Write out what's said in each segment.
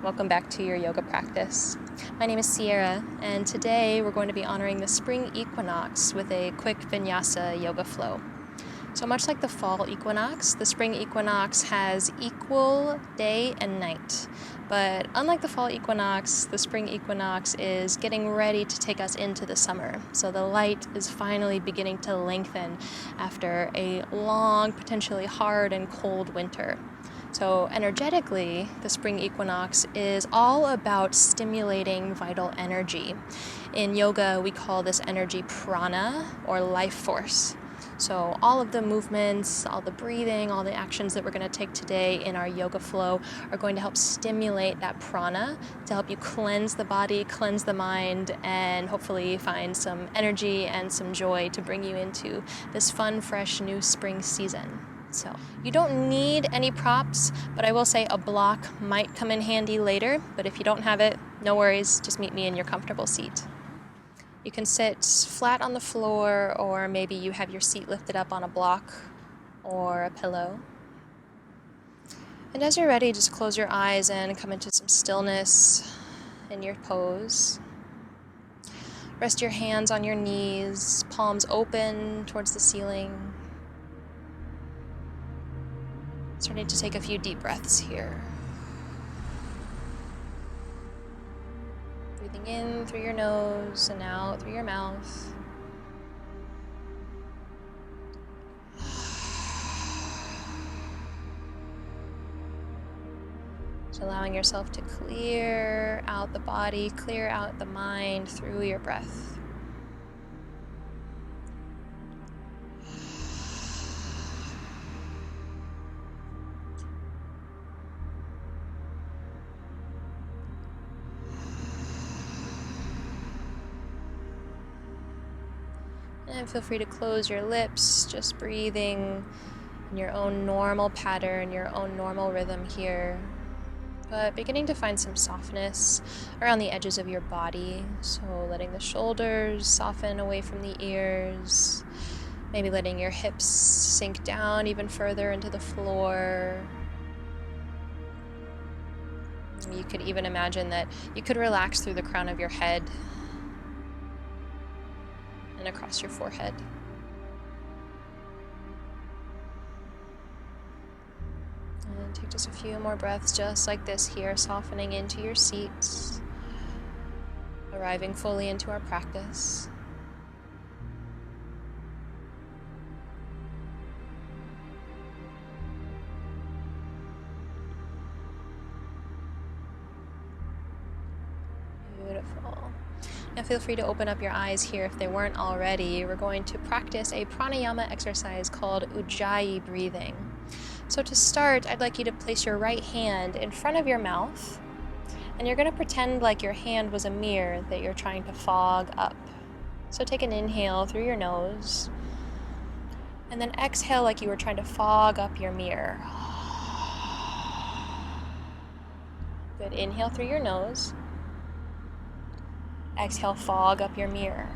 Welcome back to your yoga practice. My name is Sierra, and today we're going to be honoring the Spring Equinox with a quick vinyasa yoga flow. So much like the fall equinox, the spring equinox has equal day and night. But unlike the fall equinox, the spring equinox is getting ready to take us into the summer. So the light is finally beginning to lengthen after a long, potentially hard and cold winter. So energetically, the spring equinox is all about stimulating vital energy. In yoga, we call this energy prana, or life force. So all of the movements, all the breathing, all the actions that we're going to take today in our yoga flow are going to help stimulate that prana to help you cleanse the body, cleanse the mind, and hopefully find some energy and some joy to bring you into this fun, fresh, new spring season. So you don't need any props, but I will say a block might come in handy later, but if you don't have it, no worries, just meet me in your comfortable seat. You can sit flat on the floor, or maybe you have your seat lifted up on a block or a pillow. And as you're ready, just close your eyes and come into some stillness in your pose. Rest your hands on your knees, palms open towards the ceiling. Starting to take a few deep breaths here. Breathing in through your nose and out through your mouth. Just allowing yourself to clear out the body, clear out the mind through your breath. And feel free to close your lips, just breathing in your own normal pattern, your own normal rhythm here. But beginning to find some softness around the edges of your body. So letting the shoulders soften away from the ears. Maybe letting your hips sink down even further into the floor. You could even imagine that you could relax through the crown of your head and across your forehead. And take just a few more breaths just like this here, softening into your seats, arriving fully into our practice. Beautiful. Now feel free to open up your eyes here if they weren't already. We're going to practice a pranayama exercise called Ujjayi breathing. So to start, I'd like you to place your right hand in front of your mouth, and you're going to pretend like your hand was a mirror that you're trying to fog up. So take an inhale through your nose, and then exhale like you were trying to fog up your mirror. Good. Inhale through your nose. Exhale, fog up your mirror.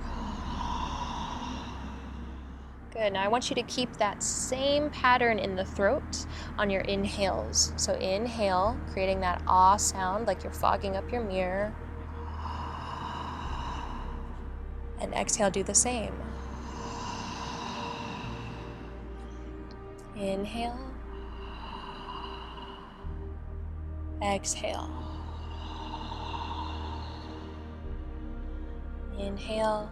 Good. Now I want you to keep that same pattern in the throat on your inhales. So inhale, creating that ah sound like you're fogging up your mirror. And exhale, do the same. Inhale. Exhale. Inhale.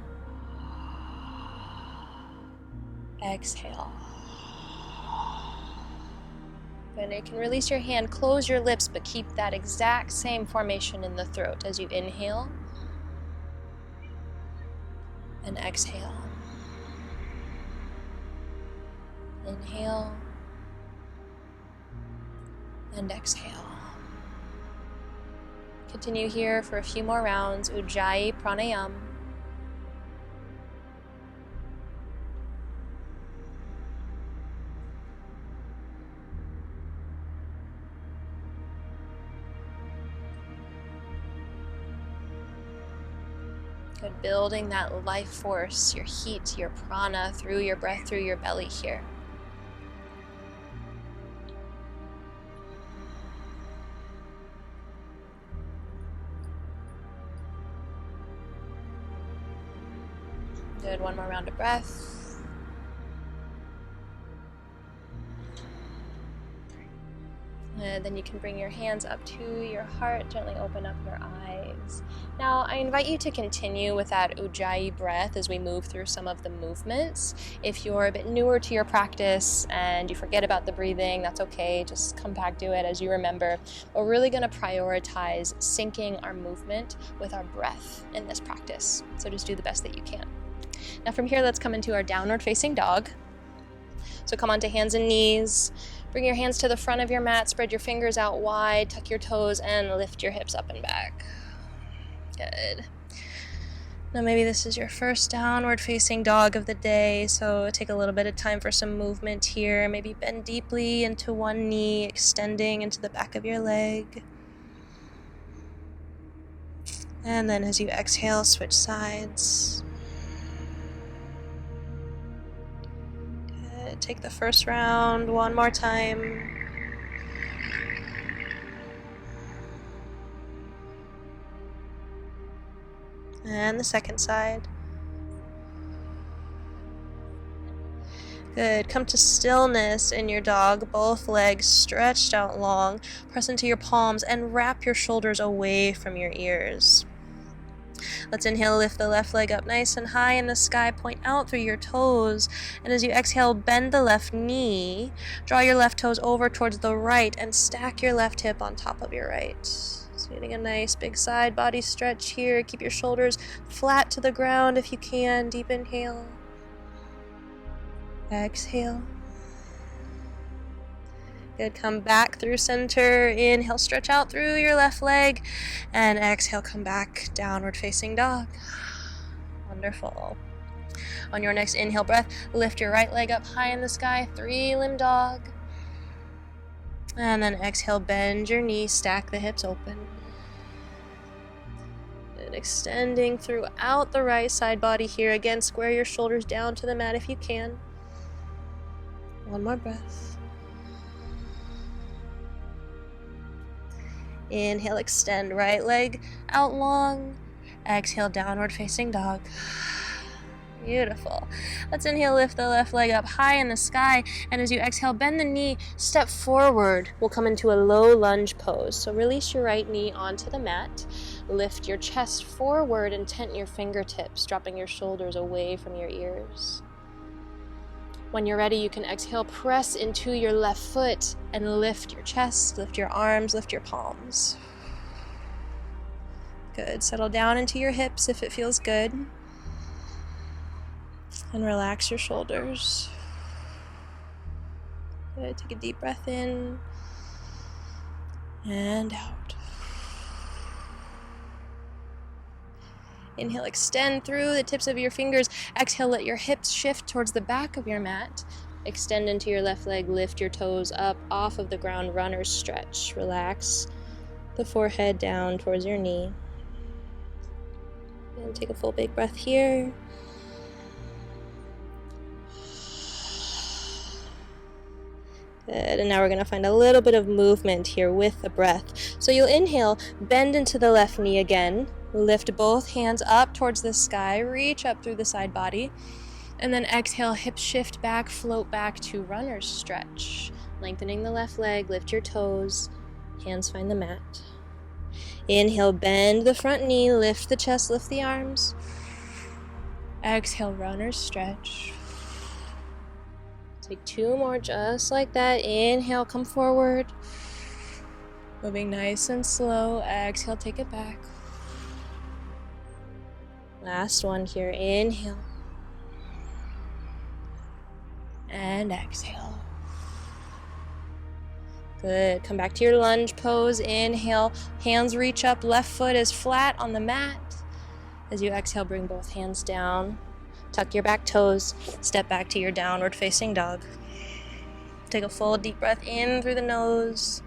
Exhale. Good. You can release your hand, close your lips, but keep that exact same formation in the throat as you inhale and exhale. Inhale and exhale. Continue here for a few more rounds. Ujjayi pranayama. Good. Building that life force, your heat, your prana through your breath, through your belly here. Good, one more round of breath. And then you can bring your hands up to your heart, gently open up your eyes. Now, I invite you to continue with that Ujjayi breath as we move through some of the movements. If you're a bit newer to your practice and you forget about the breathing, that's okay. Just come back to it as you remember. We're really going to prioritize syncing our movement with our breath in this practice. So just do the best that you can. Now from here, let's come into our downward facing dog. So come onto hands and knees. Bring your hands to the front of your mat, spread your fingers out wide, tuck your toes, and lift your hips up and back. Good. Now maybe this is your first downward facing dog of the day, so take a little bit of time for some movement here. Maybe bend deeply into one knee, extending into the back of your leg. And then as you exhale, switch sides. Take the first round one more time. And the second side. Good. Come to stillness in your dog, both legs stretched out long. Press into your palms and wrap your shoulders away from your ears. Let's inhale, lift the left leg up nice and high in the sky, point out through your toes, and as you exhale, bend the left knee, draw your left toes over towards the right, and stack your left hip on top of your right. So getting a nice big side body stretch here. Keep your shoulders flat to the ground if you can. Deep inhale. Exhale. Good, come back through center. Inhale, stretch out through your left leg. And exhale, come back, downward facing dog. Wonderful. On your next inhale breath, lift your right leg up high in the sky, 3-limb dog. And then exhale, bend your knees, stack the hips open. And extending throughout the right side body here. Again, square your shoulders down to the mat if you can. One more breath. Inhale, extend right leg out long. Exhale, downward facing dog. Beautiful. Let's inhale, lift the left leg up high in the sky. And as you exhale, bend the knee, step forward. We'll come into a low lunge pose. So release your right knee onto the mat. Lift your chest forward and tent your fingertips, dropping your shoulders away from your ears. When you're ready, you can exhale, press into your left foot and lift your chest, lift your arms, lift your palms. Good. Settle down into your hips if it feels good. And relax your shoulders. Good. Take a deep breath in and out. Inhale, extend through the tips of your fingers. Exhale, let your hips shift towards the back of your mat. Extend into your left leg, lift your toes up off of the ground, runner's stretch. Relax the forehead down towards your knee. And take a full big breath here. Good, and now we're going to find a little bit of movement here with the breath. So you'll inhale, bend into the left knee again. Lift both hands up towards the sky, reach up through the side body, and then exhale, hips shift back, float back to runner's stretch. Lengthening the left leg, lift your toes, hands find the mat. Inhale, bend the front knee, lift the chest, lift the arms. Exhale, runner's stretch. Take 2 more just like that. Inhale, come forward. Moving nice and slow. Exhale, take it back. Last one here. Inhale. And exhale. Good. Come back to your lunge pose. Inhale. Hands reach up. Left foot is flat on the mat. As you exhale, bring both hands down. Tuck your back toes. Step back to your downward facing dog. Take a full deep breath in through the nose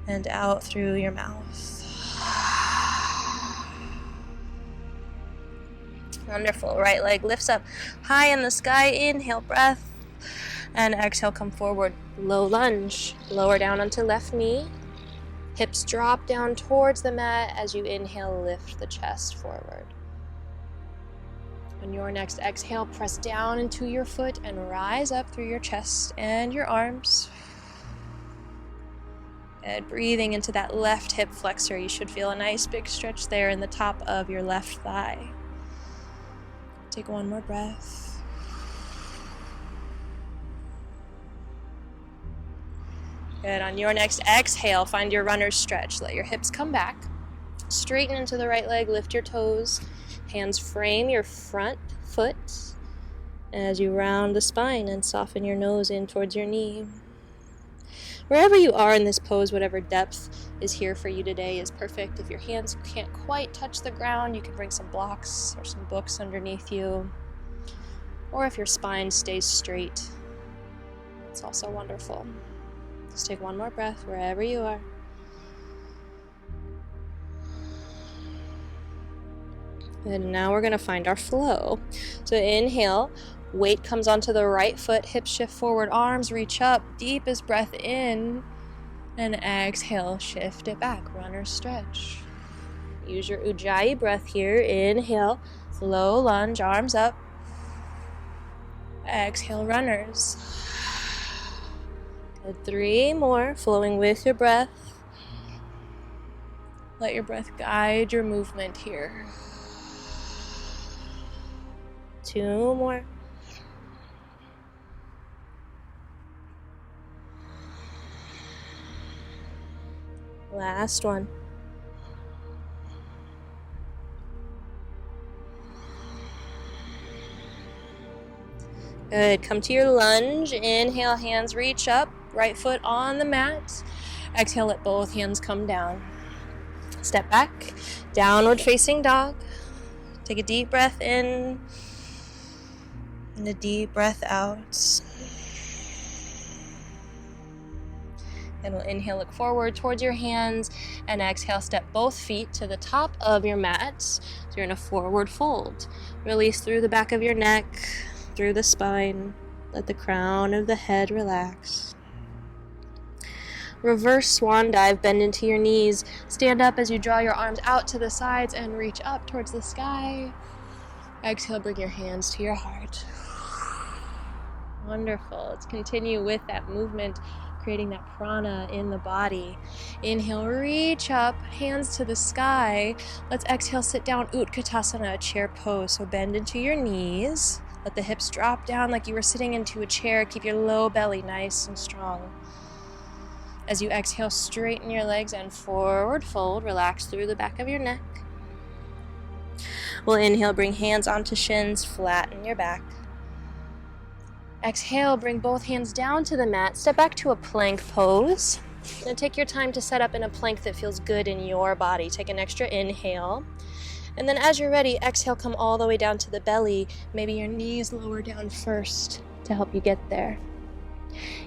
and out through your mouth. Wonderful. Right leg lifts up high in the sky. Inhale, breath. And exhale, come forward. Low lunge. Lower down onto left knee. Hips drop down towards the mat as you inhale, lift the chest forward. On your next exhale, press down into your foot and rise up through your chest and your arms. And breathing into that left hip flexor, you should feel a nice big stretch there in the top of your left thigh. Take one more breath. Good. On your next exhale, find your runner's stretch. Let your hips come back. Straighten into the right leg, lift your toes. Hands frame your front foot as you round the spine and soften your nose in towards your knee. Wherever you are in this pose, whatever depth is here for you today is perfect. If your hands can't quite touch the ground, you can bring some blocks or some books underneath you. Or if your spine stays straight, it's also wonderful. Just take one more breath wherever you are. And now we're going to find our flow. So inhale, weight comes onto the right foot, hips shift forward, arms reach up, deepest breath in, and exhale, shift it back, runner stretch. Use your Ujjayi breath here. Inhale, slow lunge, arms up. Exhale, runners. Good, 3 more, flowing with your breath. Let your breath guide your movement here. 2 more. Last one. Good. Come to your lunge. Inhale, hands reach up. Right foot on the mat. Exhale, let both hands come down. Step back. Downward facing dog. Take a deep breath in. And a deep breath out. And we'll inhale, look forward towards your hands, and exhale, step both feet to the top of your mat. So you're in a forward fold. Release through the back of your neck, through the spine. Let the crown of the head relax. Reverse swan dive, bend into your knees. Stand up as you draw your arms out to the sides and reach up towards the sky. Exhale, bring your hands to your heart. Wonderful. Let's continue with that movement, creating that prana in the body. Inhale, reach up, hands to the sky. Let's exhale, sit down, Utkatasana, a chair pose. So bend into your knees. Let the hips drop down like you were sitting into a chair. Keep your low belly nice and strong. As you exhale, straighten your legs and forward fold. Relax through the back of your neck. We'll inhale, bring hands onto shins, flatten your back. Exhale, bring both hands down to the mat. Step back to a plank pose. And take your time to set up in a plank that feels good in your body. Take an extra inhale. And then as you're ready, exhale, come all the way down to the belly. Maybe your knees lower down first to help you get there.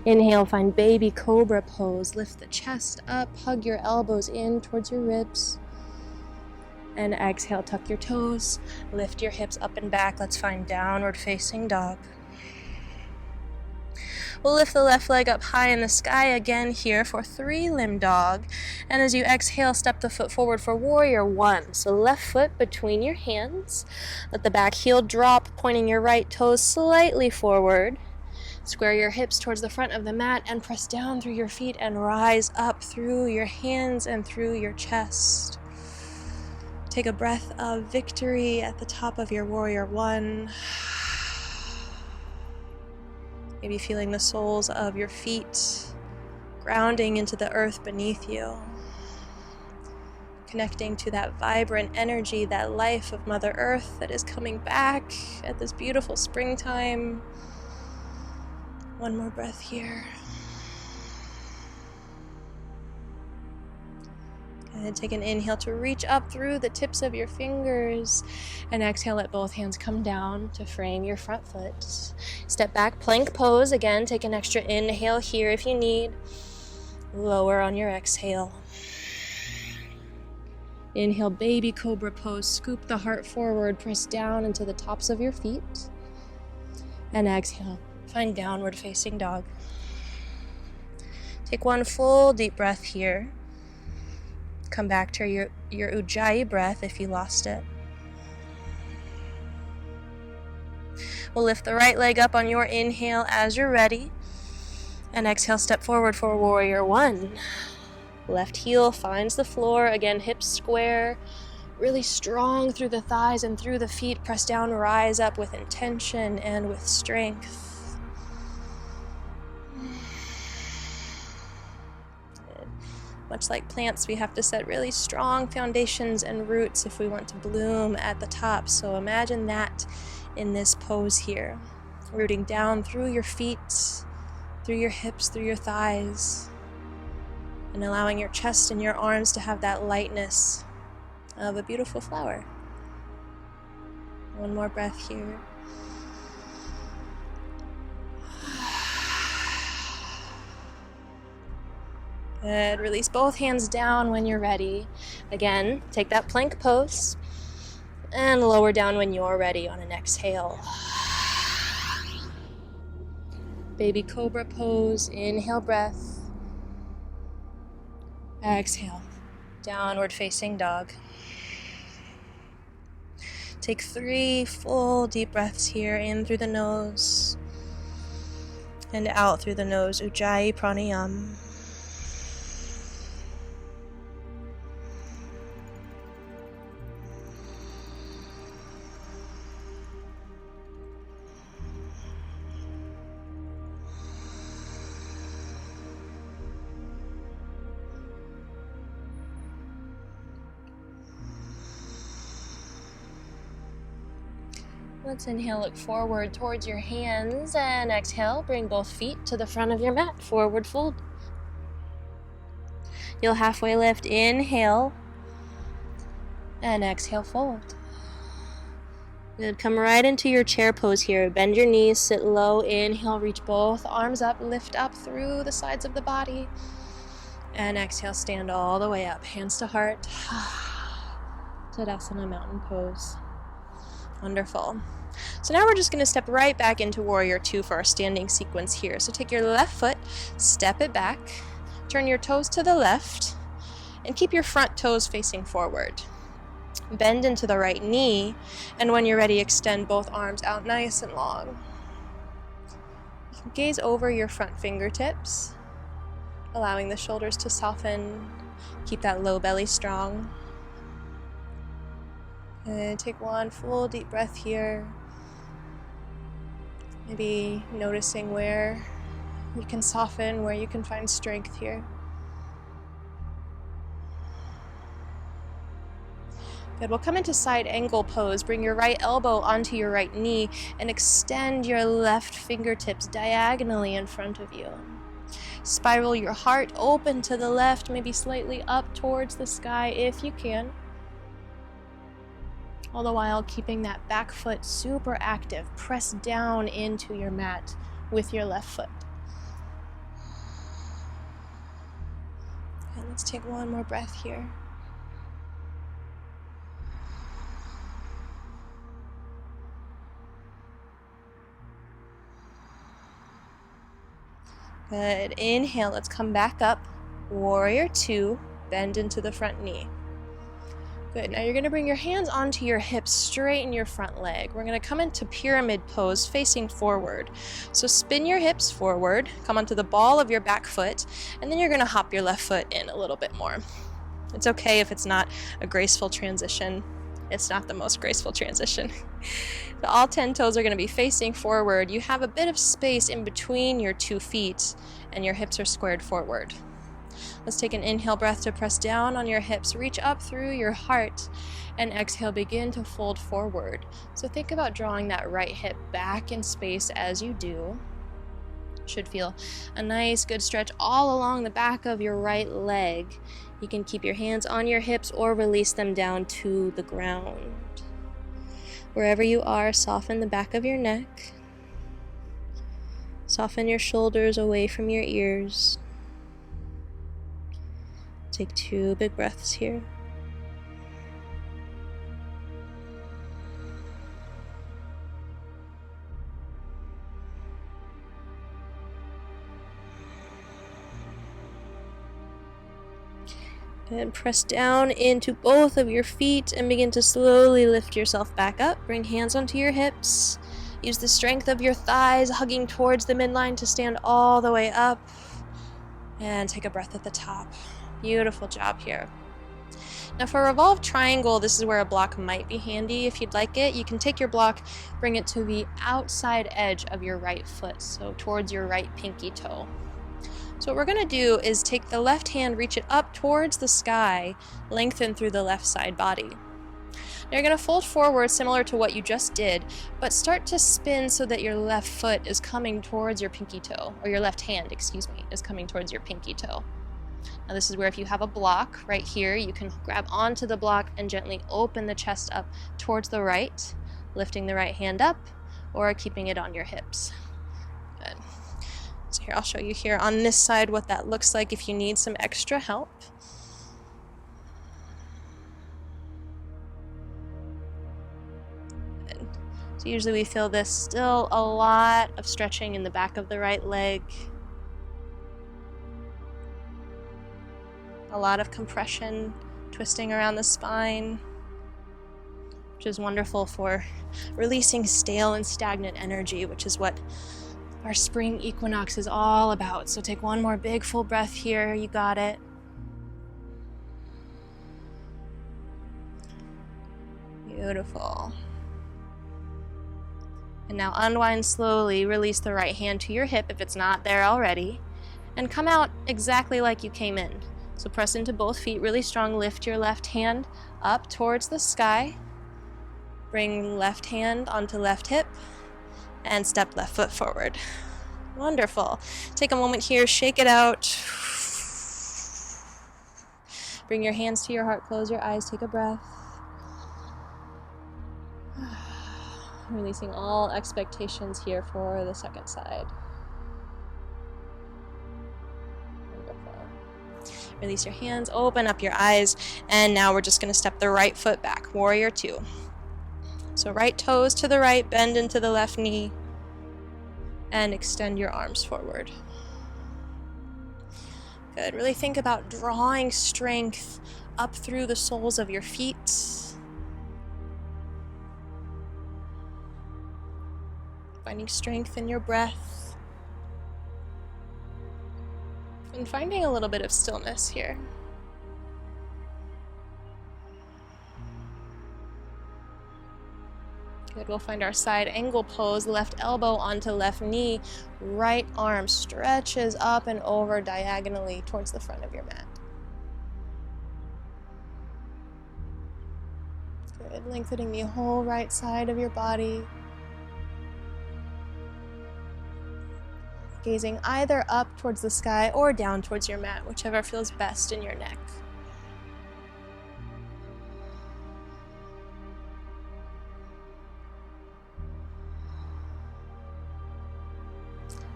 Inhale, find baby cobra pose. Lift the chest up, hug your elbows in towards your ribs. And exhale, tuck your toes, lift your hips up and back. Let's find downward facing dog. We'll lift the left leg up high in the sky again here for 3-limb dog. And as you exhale, step the foot forward for warrior 1. So left foot between your hands. Let the back heel drop, pointing your right toes slightly forward. Square your hips towards the front of the mat and press down through your feet and rise up through your hands and through your chest. Take a breath of victory at the top of your warrior 1. Maybe feeling the soles of your feet grounding into the earth beneath you. Connecting to that vibrant energy, that life of Mother Earth that is coming back at this beautiful springtime. One more breath here. And take an inhale to reach up through the tips of your fingers. And exhale, let both hands come down to frame your front foot. Step back, plank pose. Again, take an extra inhale here if you need. Lower on your exhale. Inhale, baby cobra pose. Scoop the heart forward. Press down into the tops of your feet. And exhale, find downward facing dog. Take one full deep breath here. Come back to your Ujjayi breath if you lost it. We'll lift the right leg up on your inhale as you're ready. And exhale, step forward for warrior one. Left heel finds the floor. Again, hips square. Really strong through the thighs and through the feet. Press down, rise up with intention and with strength. Good. Much like plants, we have to set really strong foundations and roots if we want to bloom at the top. So imagine that in this pose here. Rooting down through your feet, through your hips, through your thighs, and allowing your chest and your arms to have that lightness of a beautiful flower. One more breath here. Good. Release both hands down when you're ready. Again, take that plank pose and lower down when you're ready on an exhale. Baby cobra pose. Inhale breath. Exhale. Downward facing dog. Take 3 full deep breaths here, in through the nose and out through the nose. Ujjayi pranayama. Let's inhale, look forward towards your hands, and exhale, bring both feet to the front of your mat, forward fold. You'll halfway lift, inhale, and exhale, fold. Good, come right into your chair pose here. Bend your knees, sit low, inhale, reach both arms up, lift up through the sides of the body, and exhale, stand all the way up, hands to heart. Tadasana, mountain pose. Wonderful. So now we're just going to step right back into warrior two for our standing sequence here. So take your left foot, step it back, turn your toes to the left, and keep your front toes facing forward. Bend into the right knee, and when you're ready, extend both arms out nice and long. You can gaze over your front fingertips, allowing the shoulders to soften. Keep that low belly strong. And take one full deep breath here. Maybe noticing where you can soften, where you can find strength here. Good, we'll come into side angle pose. Bring your right elbow onto your right knee and extend your left fingertips diagonally in front of you. Spiral your heart open to the left, maybe slightly up towards the sky if you can. All the while keeping that back foot super active. Press down into your mat with your left foot. And let's take one more breath here. Good. Inhale, let's come back up. Warrior two, bend into the front knee. Good. Now you're going to bring your hands onto your hips, straighten your front leg. We're going to come into pyramid pose, facing forward. So spin your hips forward, come onto the ball of your back foot, and then you're going to hop your left foot in a little bit more. It's okay if it's not a graceful transition. It's not the most graceful transition. So all 10 toes are going to be facing forward. You have a bit of space in between your 2 feet, and your hips are squared forward. Let's take an inhale breath to press down on your hips, reach up through your heart, and exhale, begin to fold forward. So think about drawing that right hip back in space as you do. Should feel a nice good stretch all along the back of your right leg. You can keep your hands on your hips or release them down to the ground. Wherever you are, soften the back of your neck. Soften your shoulders away from your ears. Take 2 big breaths here. And press down into both of your feet and begin to slowly lift yourself back up. Bring hands onto your hips Use the strength of your thighs hugging towards the midline to stand all the way up. And take a breath at the top. Beautiful job here. Now for a revolved triangle, this is where a block might be handy. If you'd like it, you can take your block, bring it to the outside edge of your right foot, so towards your right pinky toe. So what we're going to do is take the left hand, reach it up towards the sky, lengthen through the left side body. Now you're going to fold forward similar to what you just did, but start to spin so that your left foot is coming towards your pinky toe, or your left hand, excuse me, is coming towards your pinky toe. Now this is where if you have a block right here, you can grab onto the block and gently open the chest up towards the right, lifting the right hand up or keeping it on your hips. Good. So here, I'll show you here on this side what that looks like if you need some extra help. Good. So usually we feel this, still a lot of stretching in the back of the right leg. A lot of compression, twisting around the spine, which is wonderful for releasing stale and stagnant energy, which is what our spring equinox is all about. So take one more big full breath here. You got it. Beautiful. And now unwind slowly, release the right hand to your hip if it's not there already, and come out exactly like you came in. So press into both feet really strong, lift your left hand up towards the sky, bring left hand onto left hip, and step left foot forward. Wonderful. Take a moment here, shake it out. Bring your hands to your heart, close your eyes, take a breath. Releasing all expectations here for the second side. Release your hands, open up your eyes, and now we're just going to step the right foot back, warrior two. So right toes to the right, bend into the left knee, and extend your arms forward. Good. Really think about drawing strength up through the soles of your feet. Finding strength in your breath. And finding a little bit of stillness here. Good, we'll find our side angle pose, left elbow onto left knee, right arm stretches up and over diagonally towards the front of your mat. Good, lengthening the whole right side of your body. Gazing either up towards the sky or down towards your mat, whichever feels best in your neck.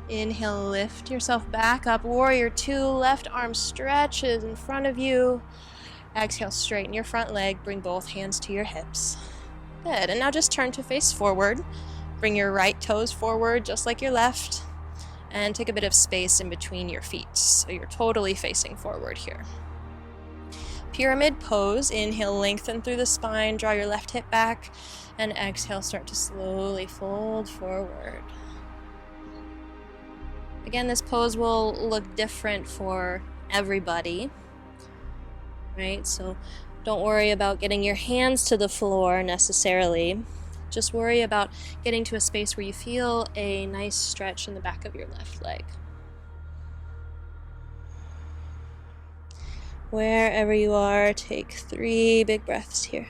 Inhale, lift yourself back up, warrior two, left arm stretches in front of you. Exhale, straighten your front leg, bring both hands to your hips. Good, and now just turn to face forward. Bring your right toes forward just like your left. And take a bit of space in between your feet, so you're totally facing forward here. Pyramid pose, inhale, lengthen through the spine, draw your left hip back, and exhale, start to slowly fold forward. Again, this pose will look different for everybody, right? So don't worry about getting your hands to the floor necessarily. Just worry about getting to a space where you feel a nice stretch in the back of your left leg. Wherever you are, take 3 big breaths here.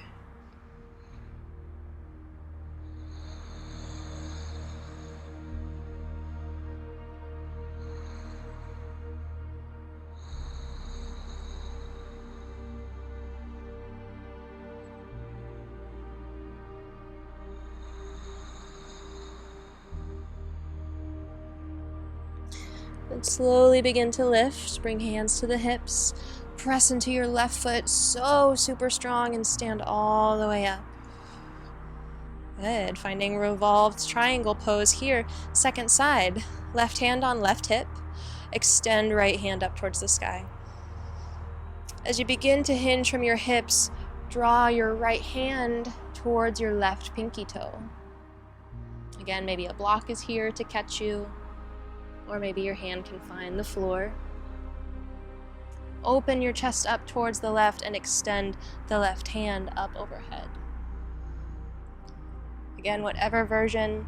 And slowly begin to lift, bring hands to the hips, press into your left foot so super strong and stand all the way up. Good, finding revolved triangle pose here, second side, left hand on left hip, extend right hand up towards the sky. As you begin to hinge from your hips, draw your right hand towards your left pinky toe. Again, maybe a block is here to catch you, or maybe your hand can find the floor. Open your chest up towards the left and extend the left hand up overhead. Again, whatever version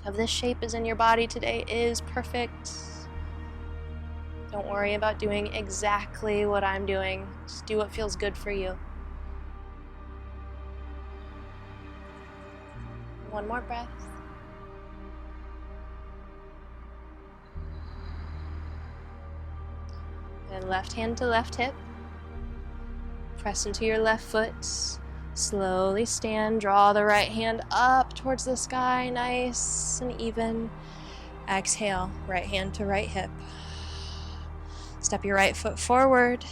of this shape is in your body today is perfect. Don't worry about doing exactly what I'm doing. Just do what feels good for you. One more breath. And left hand to left hip. Press into your left foot. Slowly stand. Draw the right hand up towards the sky. Nice and even. Exhale. Right hand to right hip. Step your right foot forward.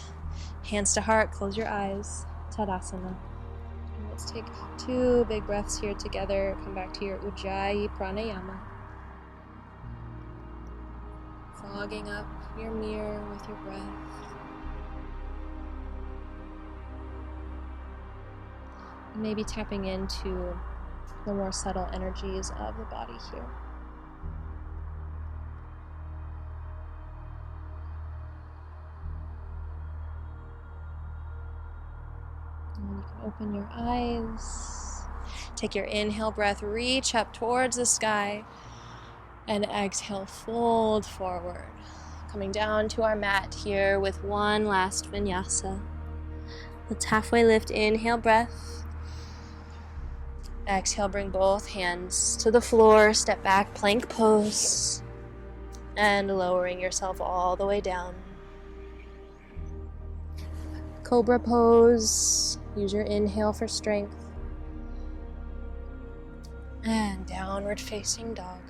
Hands to heart. Close your eyes. Tadasana. And let's take 2 big breaths here together. Come back to your Ujjayi pranayama. Fogging up your mirror with your breath. And maybe tapping into the more subtle energies of the body here. And you can open your eyes. Take your inhale breath, reach up towards the sky. And exhale, fold forward. Coming down to our mat here with one last vinyasa. Let's halfway lift, inhale breath. Exhale, bring both hands to the floor, step back, plank pose. And lowering yourself all the way down. Cobra pose, use your inhale for strength. And downward facing dog.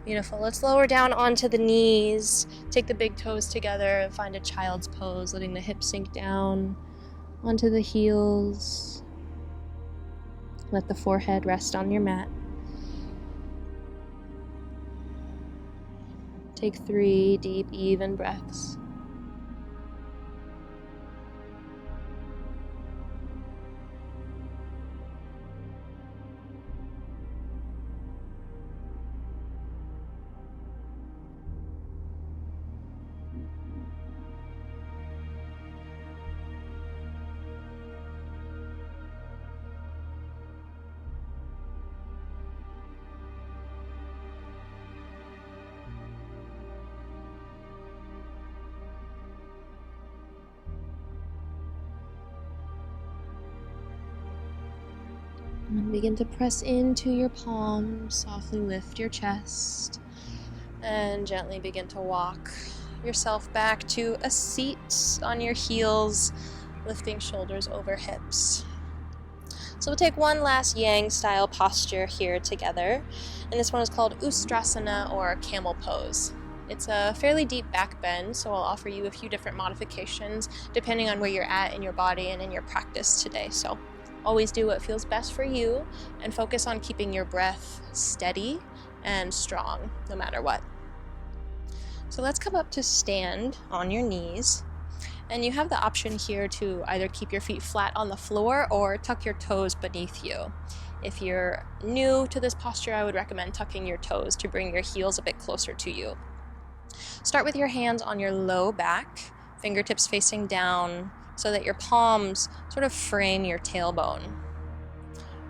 Beautiful. Let's lower down onto the knees. Take the big toes together and find a child's pose, letting the hips sink down onto the heels. Let the forehead rest on your mat. Take 3 deep, even breaths. And begin to press into your palms, softly lift your chest, and gently begin to walk yourself back to a seat on your heels, lifting shoulders over hips. So we'll take one last yang style posture here together, and this one is called Ustrasana or camel pose. It's a fairly deep back bend, so I'll offer you a few different modifications depending on where you're at in your body and in your practice today. So always do what feels best for you and focus on keeping your breath steady and strong no matter what. So let's come up to stand on your knees, and you have the option here to either keep your feet flat on the floor or tuck your toes beneath you. If you're new to this posture, I would recommend tucking your toes to bring your heels a bit closer to you. Start with your hands on your low back, fingertips facing down so that your palms sort of frame your tailbone.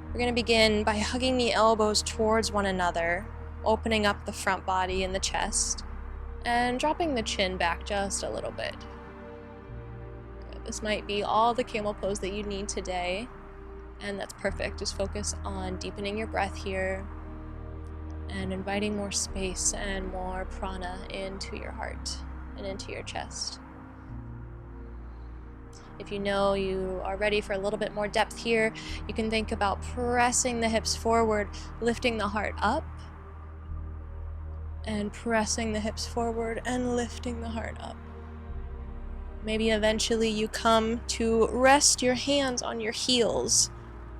We're going to begin by hugging the elbows towards one another, opening up the front body and the chest, and dropping the chin back just a little bit. Good. This might be all the camel pose that you need today, and that's perfect. Just focus on deepening your breath here and inviting more space and more prana into your heart and into your chest. If you know you are ready for a little bit more depth here, you can think about pressing the hips forward, lifting the heart up, and pressing the hips forward and lifting the heart up. Maybe eventually you come to rest your hands on your heels,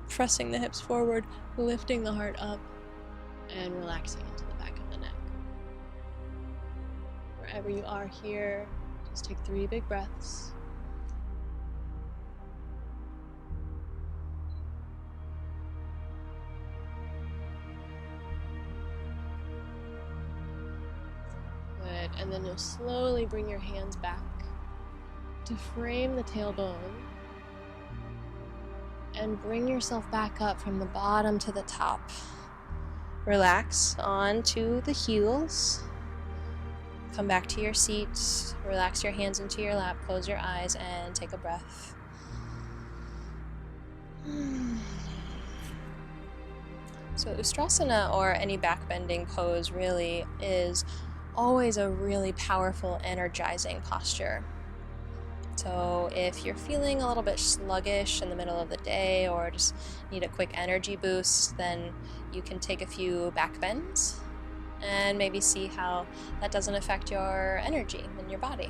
pressing the hips forward, lifting the heart up, and relaxing into the back of the neck. Wherever you are here, just take 3 big breaths. side, and then you'll slowly bring your hands back to frame the tailbone and bring yourself back up from the bottom to the top. Relax onto the heels. Come back to your seat. Relax your hands into your lap. Close your eyes and take a breath. So Ustrasana, or any backbending pose, really is always a really powerful, energizing posture. So if you're feeling a little bit sluggish in the middle of the day or just need a quick energy boost, then you can take a few backbends and maybe see how that doesn't affect your energy in your body.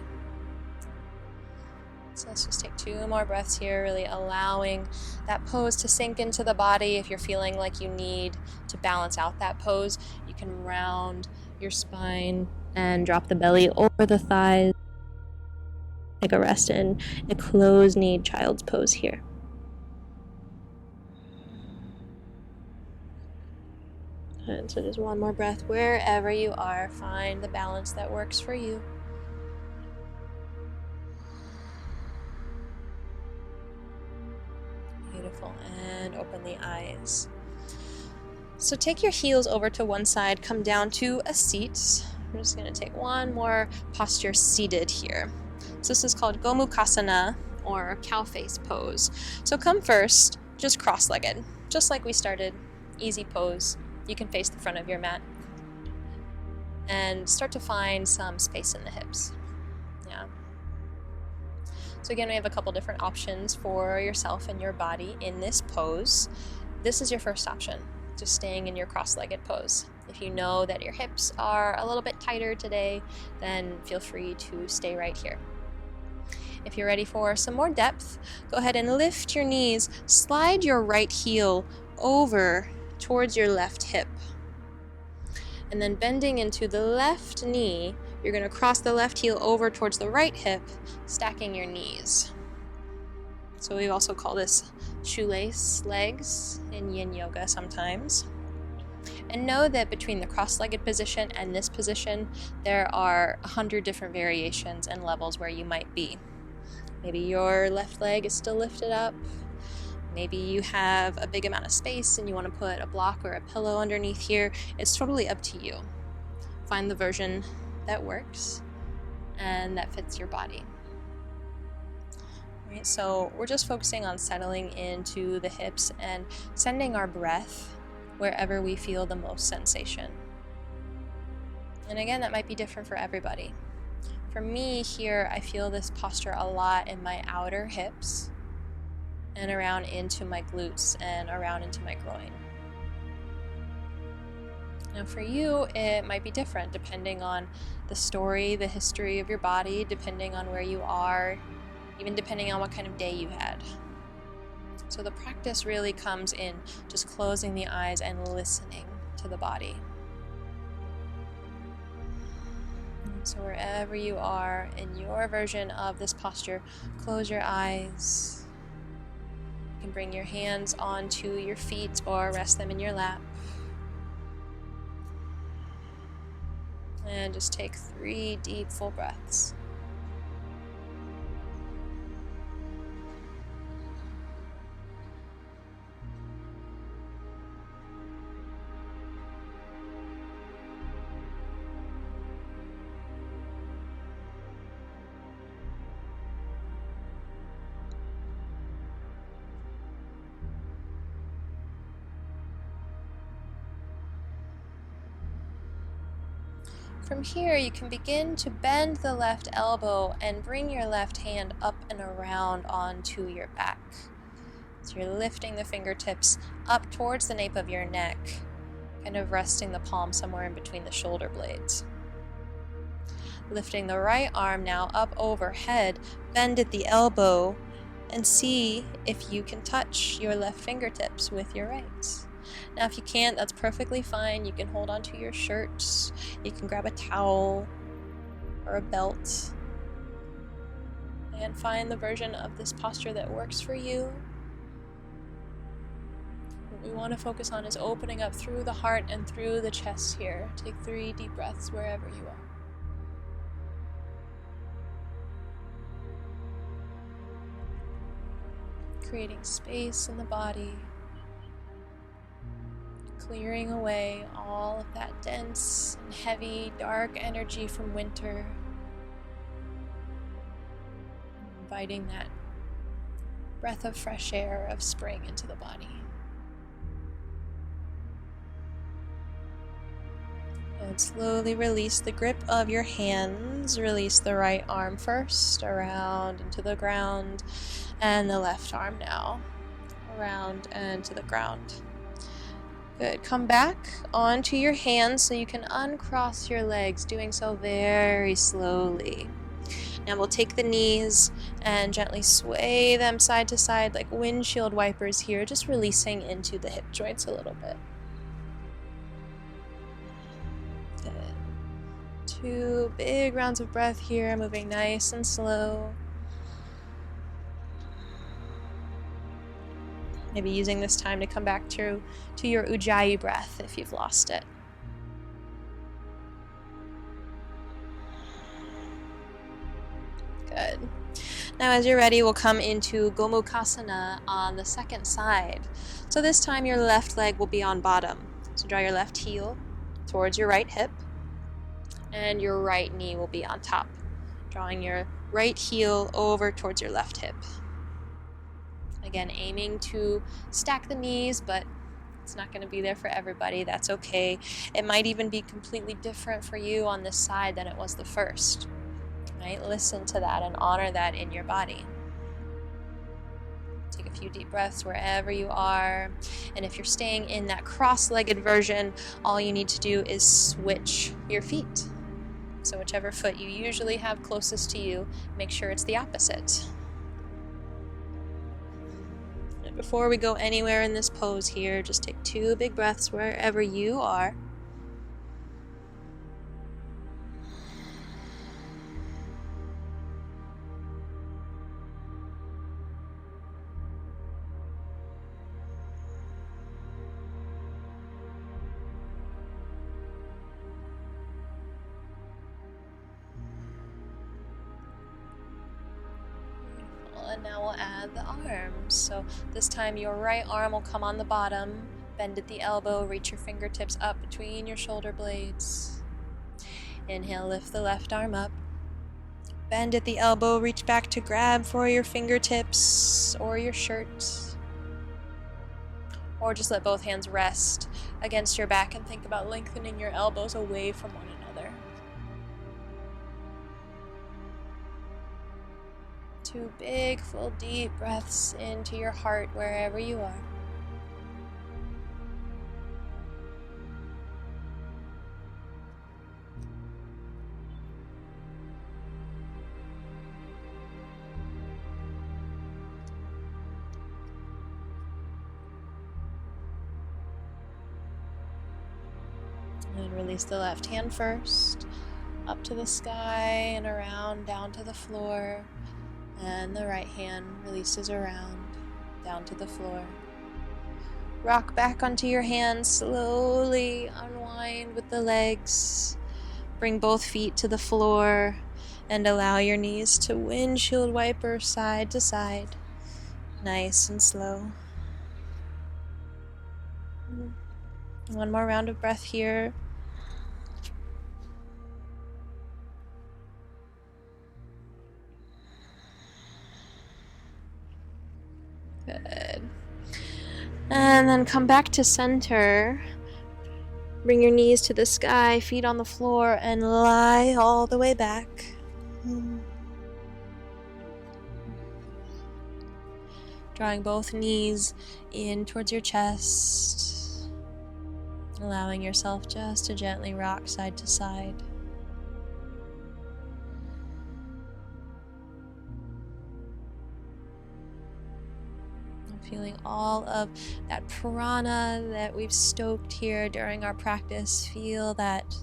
So let's just take 2 more breaths here, really allowing that pose to sink into the body. If you're feeling like you need to balance out that pose, you can round your spine and drop the belly over the thighs. Take a rest in a closed-kneed child's pose here. And so just 1 more breath wherever you are. Find the balance that works for you. Beautiful. And open the eyes. So take your heels over to one side, come down to a seat. I'm just going to take 1 more posture seated here. So this is called Gomukhasana, or cow face pose. So come first, just cross-legged, just like we started. Easy pose. You can face the front of your mat. And start to find some space in the hips. Yeah. So again, we have a couple different options for yourself and your body in this pose. This is your first option, just staying in your cross-legged pose. If you know that your hips are a little bit tighter today, then feel free to stay right here. If you're ready for some more depth, go ahead and lift your knees, slide your right heel over towards your left hip. And then bending into the left knee, you're going to cross the left heel over towards the right hip, stacking your knees. So we also call this shoelace legs in yin yoga sometimes. And know that between the cross-legged position and this position, there are 100 different variations and levels where you might be. Maybe your left leg is still lifted up. Maybe you have a big amount of space and you want to put a block or a pillow underneath here. It's totally up to you. Find the version that works and that fits your body. Right, so we're just focusing on settling into the hips and sending our breath wherever we feel the most sensation. And again, that might be different for everybody. For me here, I feel this posture a lot in my outer hips and around into my glutes and around into my groin. Now for you, it might be different depending on the story, the history of your body, depending on where you are, even depending on what kind of day you had. So the practice really comes in just closing the eyes and listening to the body. So wherever you are in your version of this posture, close your eyes. You can bring your hands onto your feet or rest them in your lap. And just take 3 deep, full breaths. From here, you can begin to bend the left elbow and bring your left hand up and around onto your back. So you're lifting the fingertips up towards the nape of your neck, kind of resting the palm somewhere in between the shoulder blades. Lifting the right arm now up overhead, bend at the elbow, and see if you can touch your left fingertips with your right. Now if you can't, that's perfectly fine. You can hold onto your shirt, you can grab a towel or a belt, and find the version of this posture that works for you. What we want to focus on is opening up through the heart and through the chest here. Take 3 deep breaths wherever you are. creating space in the body, clearing away all of that dense and heavy, dark energy from winter, inviting that breath of fresh air of spring into the body. And slowly release the grip of your hands. Release the right arm first, around into the ground, and the left arm now, around and to the ground. Good. Come back onto your hands so you can uncross your legs, doing so very slowly. Now we'll take the knees and gently sway them side to side like windshield wipers here, just releasing into the hip joints a little bit. Good. 2 big rounds of breath here, moving nice and slow. Maybe using this time to come back to your Ujjayi breath if you've lost it. Good. Now as you're ready, we'll come into Gomukhasana on the second side. So this time your left leg will be on bottom. So draw your left heel towards your right hip, and your right knee will be on top, drawing your right heel over towards your left hip. Again, aiming to stack the knees, but it's not going to be there for everybody. That's okay. It might even be completely different for you on this side than it was the first. Right? Listen to that and honor that in your body. Take a few deep breaths wherever you are. And if you're staying in that cross-legged version, all you need to do is switch your feet. So whichever foot you usually have closest to you, make sure it's the opposite. And before we go anywhere in this pose here, just take 2 big breaths wherever you are. And now we'll add the arms. So this time your right arm will come on the bottom, bend at the elbow, reach your fingertips up between your shoulder blades. Inhale, lift the left arm up. Bend at the elbow, reach back to grab for your fingertips or your shirt. Or just let both hands rest against your back and think about lengthening your elbows away from one another. 2 big, full, deep breaths into your heart wherever you are. And release the left hand first, up to the sky and around, down to the floor. And the right hand releases around, down to the floor. Rock back onto your hands, slowly unwind with the legs. Bring both feet to the floor and allow your knees to windshield wiper side to side, nice and slow. 1 more round of breath here. Good. And then come back to center. Bring your knees to the sky, feet on the floor, and lie all the way back. Drawing both knees in towards your chest. Allowing yourself just to gently rock side to side. Feeling all of that prana that we've stoked here during our practice. Feel that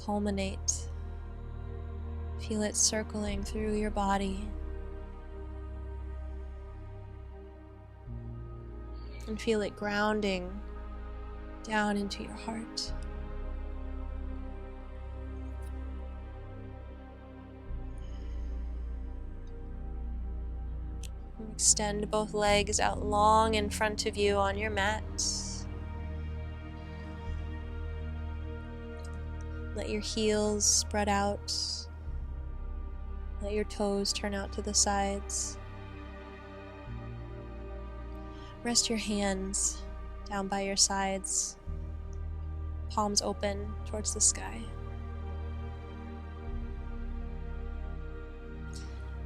culminate. Feel it circling through your body. And feel it grounding down into your heart. Extend both legs out long in front of you on your mat. Let your heels spread out. Let your toes turn out to the sides. Rest your hands down by your sides, palms open towards the sky.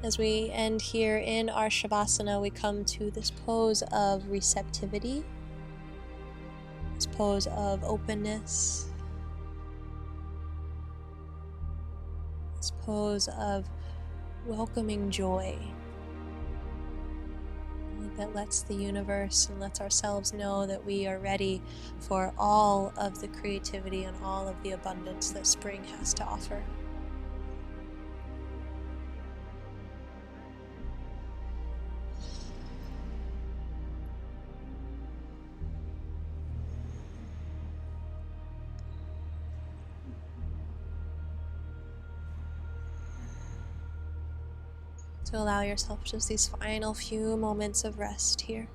As we end here in our Shavasana, we come to this pose of receptivity, this pose of openness, this pose of welcoming joy that lets the universe and lets ourselves know that we are ready for all of the creativity and all of the abundance that spring has to offer. To allow yourself just these final few moments of rest here.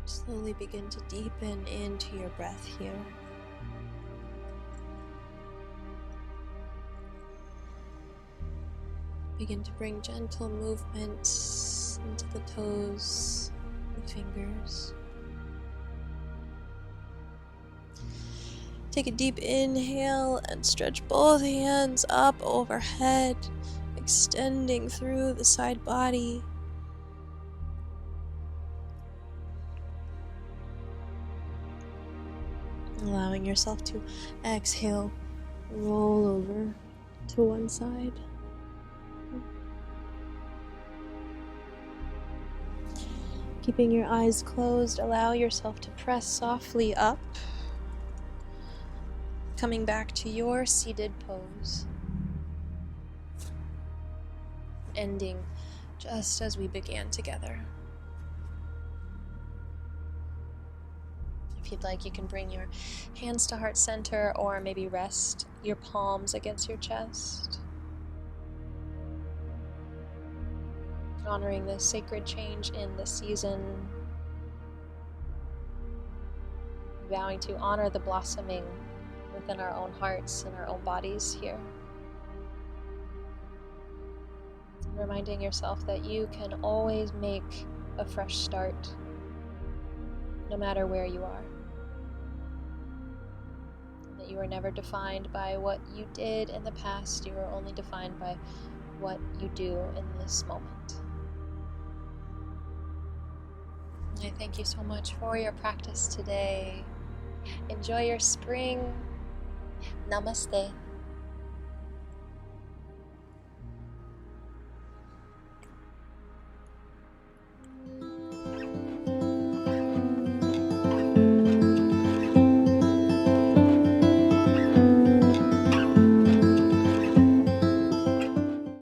Slowly begin to deepen into your breath here. Begin to bring gentle movement into the toes, the fingers. Take a deep inhale and stretch both hands up overhead, extending through the side body. Allowing yourself to exhale, roll over to one side. Keeping your eyes closed, allow yourself to press softly up, coming back to your seated pose, ending just as we began together. If you'd like, you can bring your hands to heart center or maybe rest your palms against your chest. Honoring the sacred change in the season. Vowing to honor the blossoming within our own hearts and our own bodies here. Reminding yourself that you can always make a fresh start, no matter where you are. You are never defined by what you did in the past. You are only defined by what you do in this moment. I thank you so much for your practice today. Enjoy your spring. Namaste.